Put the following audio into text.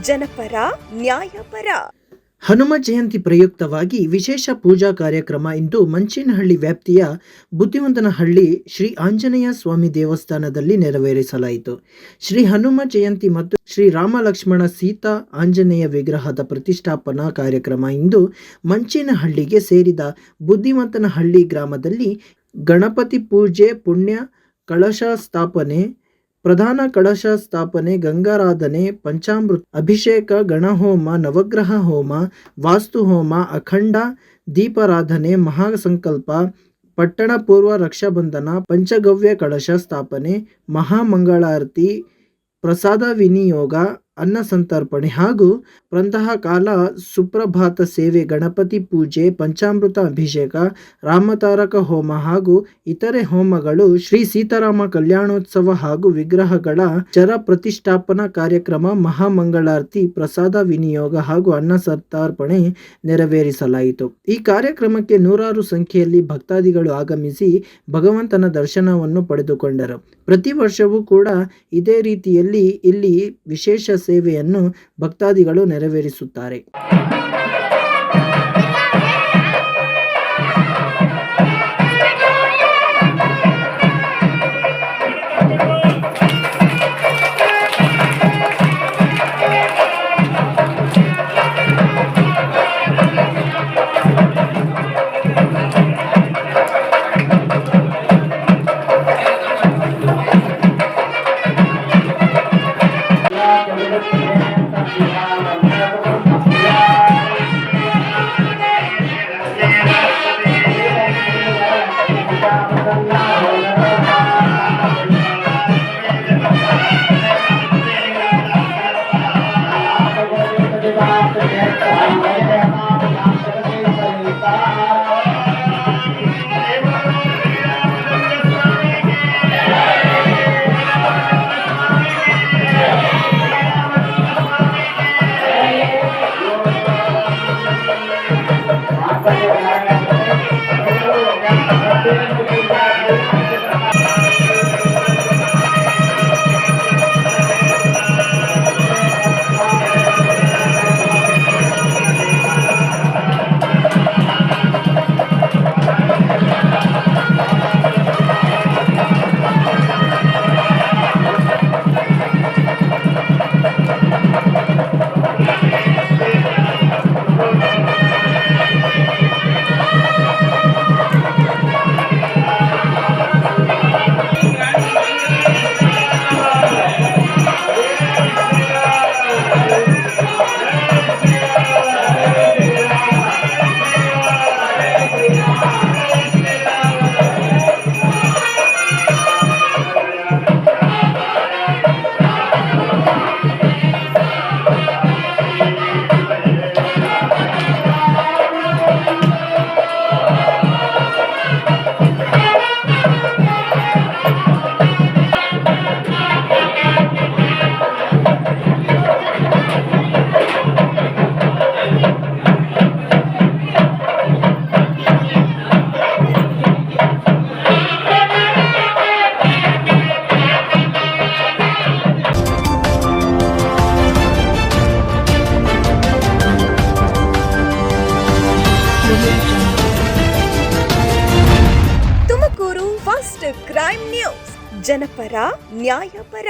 ಜನಪರ ನ್ಯಾಯಪರ. ಹನುಮ ಜಯಂತಿ ಪ್ರಯುಕ್ತವಾಗಿ ವಿಶೇಷ ಪೂಜಾ ಕಾರ್ಯಕ್ರಮ ಇಂದು ಮಂಚೇನಹಳ್ಳಿ ವ್ಯಾಪ್ತಿಯ ಬುದ್ಧಿವಂತನಹಳ್ಳಿ ಶ್ರೀ ಆಂಜನೇಯ ಸ್ವಾಮಿ ದೇವಸ್ಥಾನದಲ್ಲಿ ನೆರವೇರಿಸಲಾಯಿತು. ಶ್ರೀ ಹನುಮ ಜಯಂತಿ ಮತ್ತು ಶ್ರೀ ರಾಮ ಲಕ್ಷ್ಮಣ ಸೀತಾ ಆಂಜನೇಯ ವಿಗ್ರಹದ ಪ್ರತಿಷ್ಠಾಪನಾ ಕಾರ್ಯಕ್ರಮ ಇಂದು ಮಂಚೇನಹಳ್ಳಿಗೆ ಸೇರಿದ ಬುದ್ಧಿವಂತನಹಳ್ಳಿ ಗ್ರಾಮದಲ್ಲಿ ಗಣಪತಿ ಪೂಜೆ, ಪುಣ್ಯ ಕಳಶ ಸ್ಥಾಪನೆ, ಪ್ರಧಾನ ಕಳಶ ಸ್ಥಾಪನೆ, ಗಂಗಾರಾಧನೆ, ಪಂಚಾಮೃತ ಅಭಿಷೇಕ, ಗಣಹೋಮ, ನವಗ್ರಹ ಹೋಮ, ವಾಸ್ತು ಹೋಮ, ಅಖಂಡ ದೀಪಾರಾಧನೆ, ಮಹಾಸಂಕಲ್ಪ, ಪಟ್ಟಣ ಪೂರ್ವ ರಕ್ಷಾಬಂಧನ, ಪಂಚಗವ್ಯ ಕಳಶ ಸ್ಥಾಪನೆ, ಮಹಾಮಂಗಳಾರತಿ, ಪ್ರಸಾದ ವಿನಿಯೋಗ, ಅನ್ನ ಸಂತರ್ಪಣೆ ಹಾಗೂ ಪ್ರಾತಃಕಾಲ ಸುಪ್ರಭಾತ ಸೇವೆ, ಗಣಪತಿ ಪೂಜೆ, ಪಂಚಾಮೃತ ಅಭಿಷೇಕ, ರಾಮತಾರಕ ಹೋಮ ಹಾಗೂ ಇತರೆ ಹೋಮಗಳು, ಶ್ರೀ ಸೀತಾರಾಮ ಕಲ್ಯಾಣೋತ್ಸವ ಹಾಗೂ ವಿಗ್ರಹಗಳ ಚರ ಪ್ರತಿಷ್ಠಾಪನಾ ಕಾರ್ಯಕ್ರಮ, ಮಹಾಮಂಗಳಾರತಿ, ಪ್ರಸಾದ ವಿನಿಯೋಗ ಹಾಗೂ ಅನ್ನ ಸಂತರ್ಪಣೆ ನೆರವೇರಿಸಲಾಯಿತು. ಈ ಕಾರ್ಯಕ್ರಮಕ್ಕೆ ನೂರಾರು ಸಂಖ್ಯೆಯಲ್ಲಿ ಭಕ್ತಾದಿಗಳು ಆಗಮಿಸಿ ಭಗವಂತನ ದರ್ಶನವನ್ನು ಪಡೆದುಕೊಂಡರು. ಪ್ರತಿ ವರ್ಷವೂ ಕೂಡ ಇದೇ ರೀತಿಯಲ್ಲಿ ಇಲ್ಲಿ ವಿಶೇಷ ಸೇವೆಯನ್ನು ಭಕ್ತಾದಿಗಳು ನೆರವೇರಿಸುತ್ತಾರೆ. ತುಮಕೂರು ಫಸ್ಟ್ ಕ್ರೈಮ್ ನ್ಯೂಸ್, ಜನಪರ ನ್ಯಾಯಪರ.